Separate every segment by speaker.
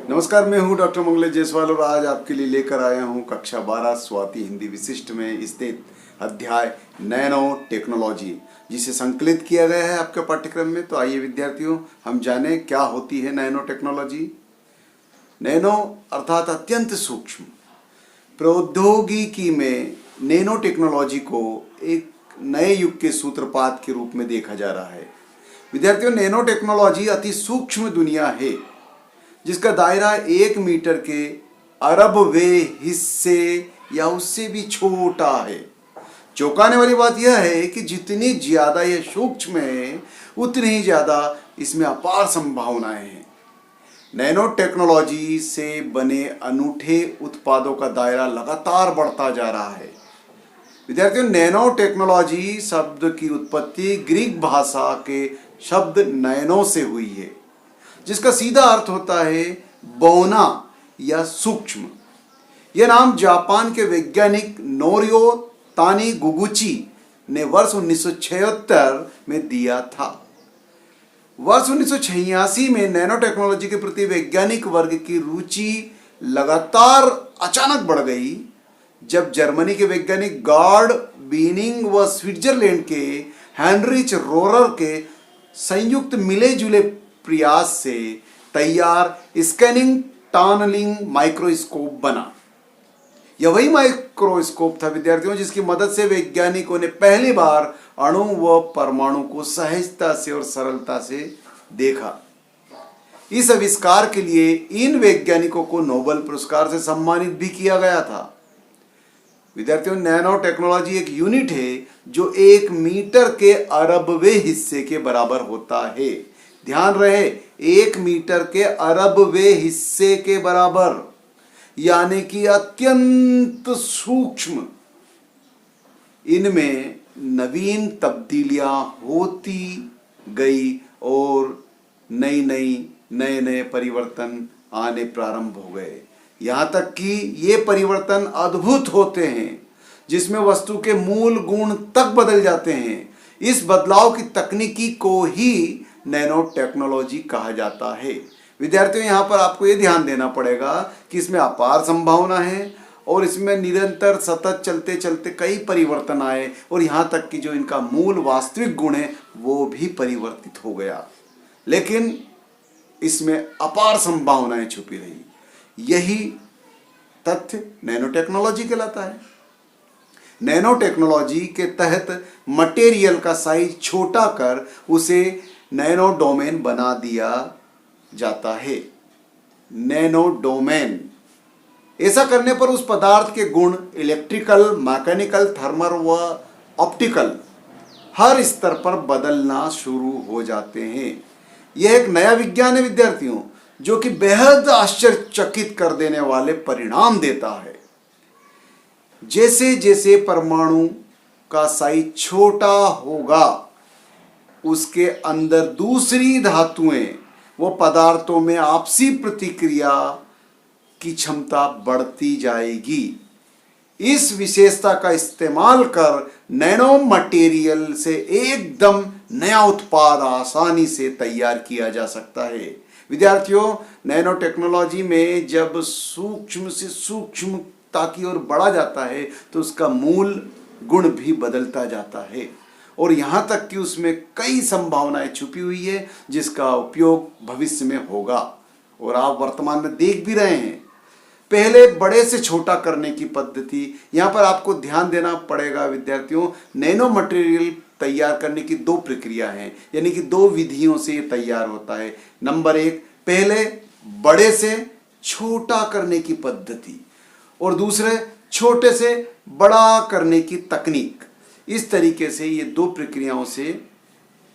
Speaker 1: नमस्कार, मैं हूं डॉक्टर मंगलेश जायसवाल और आज आपके लिए लेकर आया हूं कक्षा 12 स्वाति हिंदी विशिष्ट में स्थित अध्याय नैनो टेक्नोलॉजी, जिसे संकलित किया गया है आपके पाठ्यक्रम में। तो आइए विद्यार्थियों, हम जानें क्या होती है नैनो टेक्नोलॉजी। नैनो अर्थात अत्यंत सूक्ष्म। प्रौद्योगिकी में नैनो टेक्नोलॉजी को एक नए युग के सूत्रपात के रूप में देखा जा रहा है। विद्यार्थियों, नैनो टेक्नोलॉजी अति सूक्ष्म दुनिया है जिसका दायरा 1 मीटर के अरबवें हिस्से या उससे भी छोटा है। चौंकाने वाली बात यह है कि जितनी ज्यादा यह सूक्ष्म है उतनी ही ज्यादा इसमें अपार संभावनाएं हैं। नैनो टेक्नोलॉजी से बने अनूठे उत्पादों का दायरा लगातार बढ़ता जा रहा है। विद्यार्थियों, नैनो टेक्नोलॉजी शब्द की उत्पत्ति ग्रीक भाषा के शब्द नैनो से हुई है, जिसका सीधा अर्थ होता है बौना या सूक्ष्म। यह नाम जापान के वैज्ञानिक नोरियो तानीगुगुची ने वर्ष 1976 में दिया था। वर्ष 1986 में नैनो टेक्नोलॉजी के प्रति वैज्ञानिक वर्ग की रुचि लगातार अचानक बढ़ गई जब जर्मनी के वैज्ञानिक गॉर्ड बीनिंग व स्विट्जरलैंड के हेनरिच रोरर के संयुक्त मिले जुले प्रयास से तैयार स्कैनिंग टनलिंग माइक्रोस्कोप बना। यह वही माइक्रोस्कोप था विद्यार्थियों जिसकी मदद से वैज्ञानिकों ने पहली बार अणु व परमाणु को सहजता से और सरलता से देखा। इस आविष्कार के लिए इन वैज्ञानिकों को नोबेल पुरस्कार से सम्मानित भी किया गया था। विद्यार्थियों, नैनो टेक्नोलॉजी एक यूनिट है जो 1 मीटर के अरबवें हिस्से के बराबर होता है। ध्यान रहे, 1 मीटर के अरबवें हिस्से के बराबर, यानी कि अत्यंत सूक्ष्म। इनमें नवीन तब्दीलियां होती गई और नए नए परिवर्तन आने प्रारंभ हो गए। यहां तक कि ये परिवर्तन अद्भुत होते हैं जिसमें वस्तु के मूल गुण तक बदल जाते हैं। इस बदलाव की तकनीकी को ही नैनो टेक्नोलॉजी कहा जाता है। विद्यार्थियों, यहाँ पर आपको ये ध्यान देना पड़ेगा कि इसमें अपार संभावना है और इसमें निरंतर सतत चलते चलते कई परिवर्तन आए और यहाँ तक कि जो इनका मूल वास्तविक गुण है वो भी परिवर्तित हो गया, लेकिन इसमें अपार संभावनाएं छुपी रही। यही तथ्य नैनो टेक्नोलॉजी कहलाता है। नैनो टेक्नोलॉजी के तहत मटेरियल का साइज छोटा कर उसे नैनो डोमेन बना दिया जाता है। Nano domain. ऐसा करने पर उस पदार्थ के गुण इलेक्ट्रिकल, मैकेनिकल, थर्मल व ऑप्टिकल हर स्तर पर बदलना शुरू हो जाते हैं। यह एक नया विज्ञान है विद्यार्थियों, जो कि बेहद आश्चर्यचकित कर देने वाले परिणाम देता है। जैसे जैसे परमाणु का साइज छोटा होगा उसके अंदर दूसरी धातुएं व पदार्थों में आपसी प्रतिक्रिया की क्षमता बढ़ती जाएगी। इस विशेषता का इस्तेमाल कर नैनो मटेरियल से एकदम नया उत्पाद आसानी से तैयार किया जा सकता है। विद्यार्थियों, नैनो टेक्नोलॉजी में जब सूक्ष्म से सूक्ष्मता की ओर बढ़ा जाता है तो उसका मूल गुण भी बदलता जाता है और यहाँ तक कि उसमें कई संभावनाएं छुपी हुई है जिसका उपयोग भविष्य में होगा और आप वर्तमान में देख भी रहे हैं। पहले बड़े से छोटा करने की पद्धति, यहाँ पर आपको ध्यान देना पड़ेगा विद्यार्थियों। नैनो मटेरियल तैयार करने की 2 प्रक्रिया हैं, यानी कि 2 विधियों से ये तैयार होता है। नंबर 1, पहले बड़े से छोटा करने की पद्धति और दूसरे छोटे से बड़ा करने की तकनीक। इस तरीके से ये 2 प्रक्रियाओं से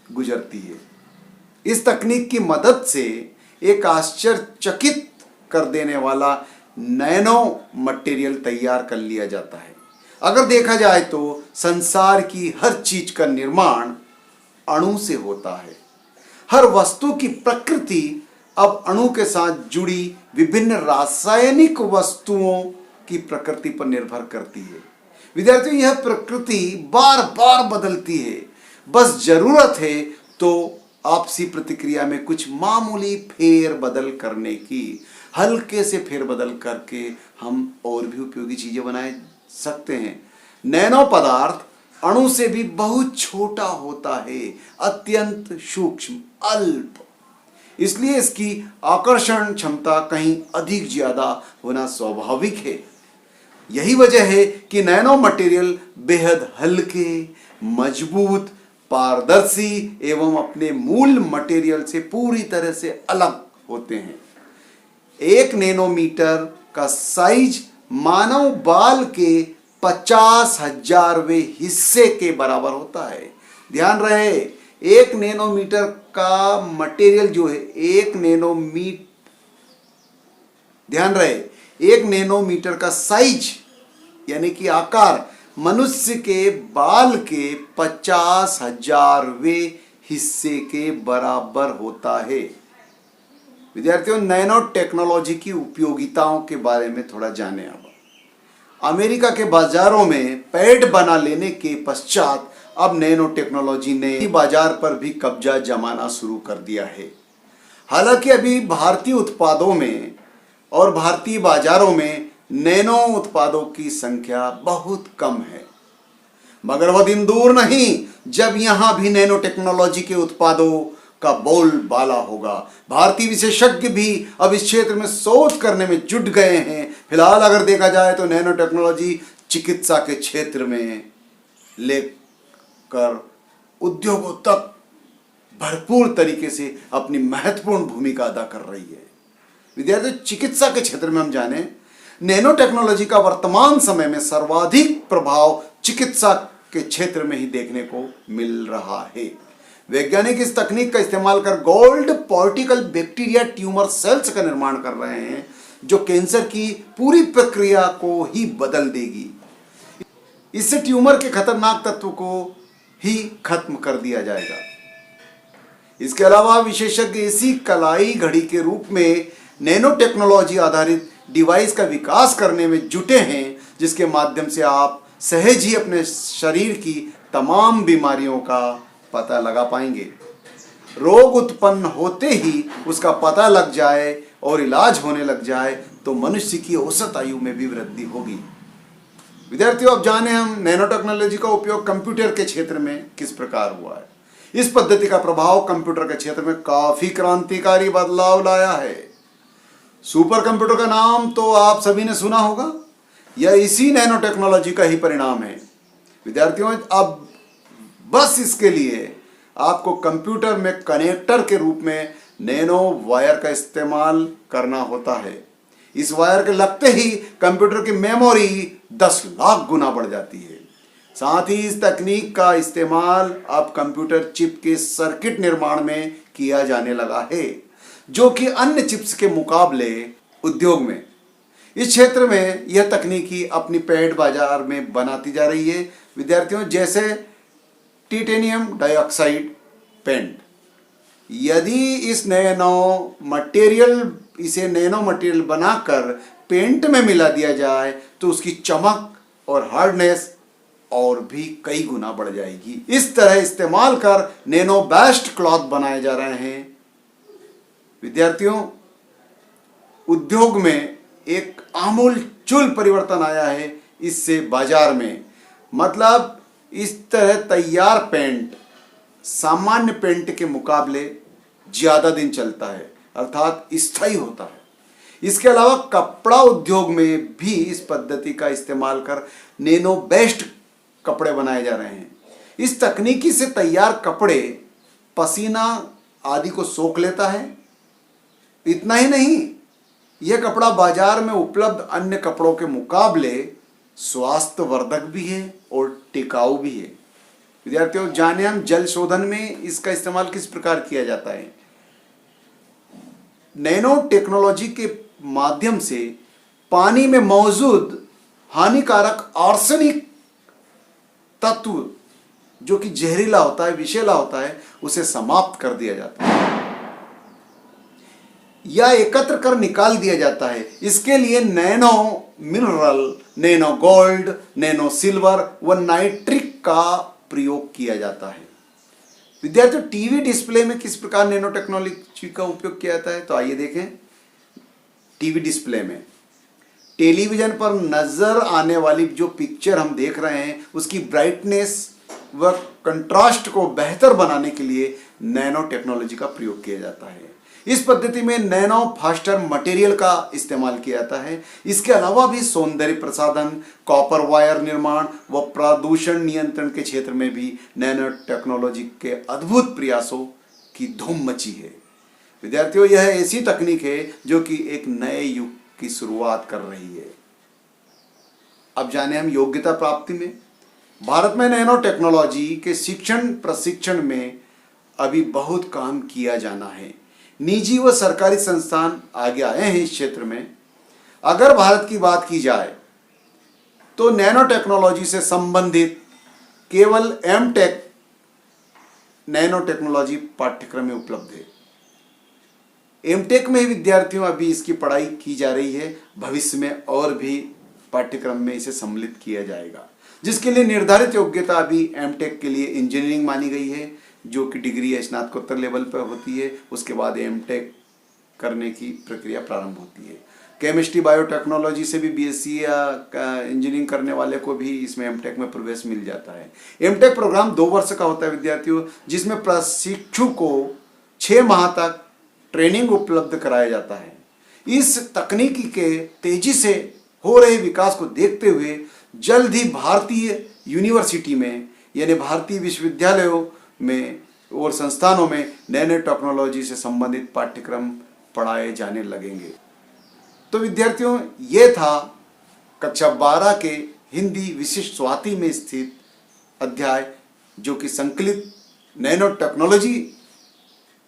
Speaker 1: गुजरती है। इस तकनीक की मदद से एक आश्चर्यचकित कर देने वाला नैनो मटेरियल तैयार कर लिया जाता है। अगर देखा जाए तो संसार की हर चीज का निर्माण अणु से होता है। हर वस्तु की प्रकृति अब अणु के साथ जुड़ी विभिन्न रासायनिक वस्तुओं की प्रकृति पर निर्भर करती है। विद्यार्थियों, यह प्रकृति बार बार बदलती है, बस जरूरत है तो आपसी प्रतिक्रिया में कुछ मामूली फेर बदल करने की, हल्के से फेर बदल करके हम और भी उपयोगी चीजें बना सकते हैं। नैनो पदार्थ अणु से भी बहुत छोटा होता है, अत्यंत सूक्ष्म, अल्प, इसलिए इसकी आकर्षण क्षमता कहीं अधिक ज्यादा होना स्वाभाविक है। यही वजह है कि नैनो मटेरियल बेहद हल्के, मजबूत, पारदर्शी एवं अपने मूल मटेरियल से पूरी तरह से अलग होते हैं। 1 नैनोमीटर का साइज मानव बाल के 50,000वें हिस्से के बराबर होता है। ध्यान रहे, 1 नैनोमीटर का मटेरियल जो है, 1 नैनोमीटर का साइज यानी कि आकार मनुष्य के बाल के 50,000वें हिस्से के बराबर होता है। विद्यार्थियों, नैनो टेक्नोलॉजी की उपयोगिताओं के बारे में थोड़ा जाने। अब अमेरिका के बाजारों में पैड बना लेने के पश्चात अब नैनो टेक्नोलॉजी ने बाजार पर भी कब्जा जमाना शुरू कर दिया है। हालांकि अभी भारतीय उत्पादों में और भारतीय बाजारों में नैनो उत्पादों की संख्या बहुत कम है, मगर वह दिन दूर नहीं जब यहां भी नैनो टेक्नोलॉजी के उत्पादों का बोलबाला होगा। भारतीय विशेषज्ञ भी अब इस क्षेत्र में शोध करने में जुट गए हैं। फिलहाल अगर देखा जाए तो नैनो टेक्नोलॉजी चिकित्सा के क्षेत्र में लेकर उद्योगों तक भरपूर तरीके से अपनी महत्वपूर्ण भूमिका अदा कर रही है। विद्यार्थियों, चिकित्सा के क्षेत्र में हम जाने, नैनो टेक्नोलॉजी का वर्तमान समय में सर्वाधिक प्रभाव चिकित्सा के क्षेत्र में ही देखने को मिल रहा है। वैज्ञानिक इस तकनीक का इस्तेमाल कर gold particle bacteria tumour cells का निर्माण कर रहे हैं, जो कैंसर की पूरी प्रक्रिया को ही बदल देगी। इससे ट्यूमर के खतरनाक तत्व को ही खत्म कर दिया जाएगा। इसके अलावा विशेषज्ञ इसी कलाई घड़ी के रूप में नैनो टेक्नोलॉजी आधारित डिवाइस का विकास करने में जुटे हैं, जिसके माध्यम से आप सहज ही अपने शरीर की तमाम बीमारियों का पता लगा पाएंगे। रोग उत्पन्न होते ही उसका पता लग जाए और इलाज होने लग जाए तो मनुष्य की औसत आयु में भी वृद्धि होगी। विद्यार्थियों, अब जाने हम नैनो टेक्नोलॉजी का उपयोग कंप्यूटर के क्षेत्र में किस प्रकार हुआ है। इस पद्धति का प्रभाव कंप्यूटर के क्षेत्र में काफी क्रांतिकारी बदलाव लाया है। सुपर कंप्यूटर का नाम तो आप सभी ने सुना होगा, यह इसी नैनो टेक्नोलॉजी का ही परिणाम है। विद्यार्थियों, अब बस इसके लिए आपको कंप्यूटर में कनेक्टर के रूप में नैनो वायर का इस्तेमाल करना होता है। इस वायर के लगते ही कंप्यूटर की मेमोरी 10 लाख गुना बढ़ जाती है। साथ ही इस तकनीक का इस्तेमाल अब कंप्यूटर चिप के सर्किट निर्माण में किया जाने लगा है, जो कि अन्य चिप्स के मुकाबले उद्योग में इस क्षेत्र में यह तकनीकी अपनी पैठ बाजार में बनाती जा रही है। विद्यार्थियों, जैसे टिटेनियम डाइऑक्साइड पेंट, यदि इसे नैनो मटेरियल बनाकर पेंट में मिला दिया जाए तो उसकी चमक और हार्डनेस और भी कई गुना बढ़ जाएगी। इस तरह इस्तेमाल कर नैनो बेस्ड क्लॉथ बनाए जा रहे हैं। विद्यार्थियों, उद्योग में एक आमूलचूल परिवर्तन आया है इससे बाजार में। मतलब इस तरह तैयार पेंट सामान्य पेंट के मुकाबले ज्यादा दिन चलता है, अर्थात स्थायी होता है। इसके अलावा कपड़ा उद्योग में भी इस पद्धति का इस्तेमाल कर नैनो बेस्ड कपड़े बनाए जा रहे हैं। इस तकनीकी से तैयार कपड़े पसीना आदि को सोख लेता है। इतना ही नहीं, यह कपड़ा बाजार में उपलब्ध अन्य कपड़ों के मुकाबले स्वास्थ्यवर्धक भी है और टिकाऊ भी है। विद्यार्थियों, जाने हम जल शोधन में इसका इस्तेमाल किस प्रकार किया जाता है। नैनो टेक्नोलॉजी के माध्यम से पानी में मौजूद हानिकारक आर्सेनिक तत्व, जो कि जहरीला होता है, विषैला होता है, उसे समाप्त कर दिया जाता है या एकत्र कर निकाल दिया जाता है। इसके लिए nano mineral, nano gold, nano silver व नाइट्रिक का प्रयोग किया जाता है। विद्यार्थियों, टीवी डिस्प्ले में किस प्रकार नैनो टेक्नोलॉजी का उपयोग किया जाता है, तो आइए देखें। टीवी डिस्प्ले में टेलीविजन पर नजर आने वाली जो पिक्चर हम देख रहे हैं उसकी ब्राइटनेस व कंट्रास्ट को बेहतर बनाने के लिए नैनो टेक्नोलॉजी का प्रयोग किया जाता है। इस पद्धति में नैनो फास्टर मटेरियल का इस्तेमाल किया जाता है। इसके अलावा भी सौंदर्य प्रसाधन, कॉपर वायर निर्माण व प्रदूषण नियंत्रण के क्षेत्र में भी नैनो टेक्नोलॉजी के अद्भुत प्रयासों की धूम मची है। विद्यार्थियों, यह ऐसी तकनीक है जो कि एक नए युग की शुरुआत कर रही है। अब जाने हम योग्यता प्राप्ति में। भारत में नैनो टेक्नोलॉजी के शिक्षण प्रशिक्षण में अभी बहुत काम किया जाना है। निजी व सरकारी संस्थान आगे आए हैं इस क्षेत्र में। अगर भारत की बात की जाए तो नैनो टेक्नोलॉजी से संबंधित केवल एमटेक नैनो टेक्नोलॉजी पाठ्यक्रम में उपलब्ध है। एमटेक में विद्यार्थियों अभी इसकी पढ़ाई की जा रही है। भविष्य में और भी पाठ्यक्रम में इसे सम्मिलित किया जाएगा, जिसके लिए निर्धारित योग्यता अभी एमटेक के लिए इंजीनियरिंग मानी गई है, जो कि डिग्री या स्नातकोत्तर लेवल पर होती है। उसके बाद एमटेक करने की प्रक्रिया प्रारंभ होती है। केमिस्ट्री बायोटेक्नोलॉजी से भी बीएससी या इंजीनियरिंग करने वाले को भी इसमें एमटेक में प्रवेश मिल जाता है। एमटेक प्रोग्राम 2 वर्ष का होता है विद्यार्थियों, जिसमें प्रशिक्षु को 6 माह तक ट्रेनिंग उपलब्ध कराया जाता है। इस तकनीकी के तेजी से हो रहे विकास को देखते हुए जल्द ही भारतीय यूनिवर्सिटी में यानी भारतीय विश्वविद्यालयों में और संस्थानों में नैनो टेक्नोलॉजी से संबंधित पाठ्यक्रम पढ़ाए जाने लगेंगे। तो विद्यार्थियों, ये था कक्षा 12 के हिंदी विशिष्ट स्वाति में स्थित अध्याय, जो कि संकलित नैनो टेक्नोलॉजी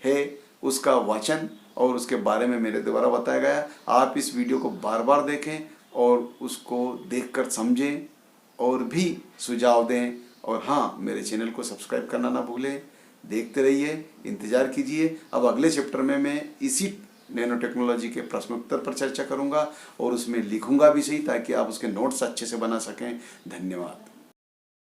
Speaker 1: है, उसका वाचन और उसके बारे में मेरे द्वारा बताया गया। आप इस वीडियो को बार बार देखें और उसको देखकर समझें और भी सुझाव दें। और हाँ, मेरे चैनल को सब्सक्राइब करना ना भूलें। देखते रहिए, इंतज़ार कीजिए। अब अगले चैप्टर में मैं इसी नैनो टेक्नोलॉजी के प्रश्नोत्तर पर चर्चा करूँगा और उसमें लिखूँगा भी सही, ताकि आप उसके नोट्स अच्छे से बना सकें। धन्यवाद।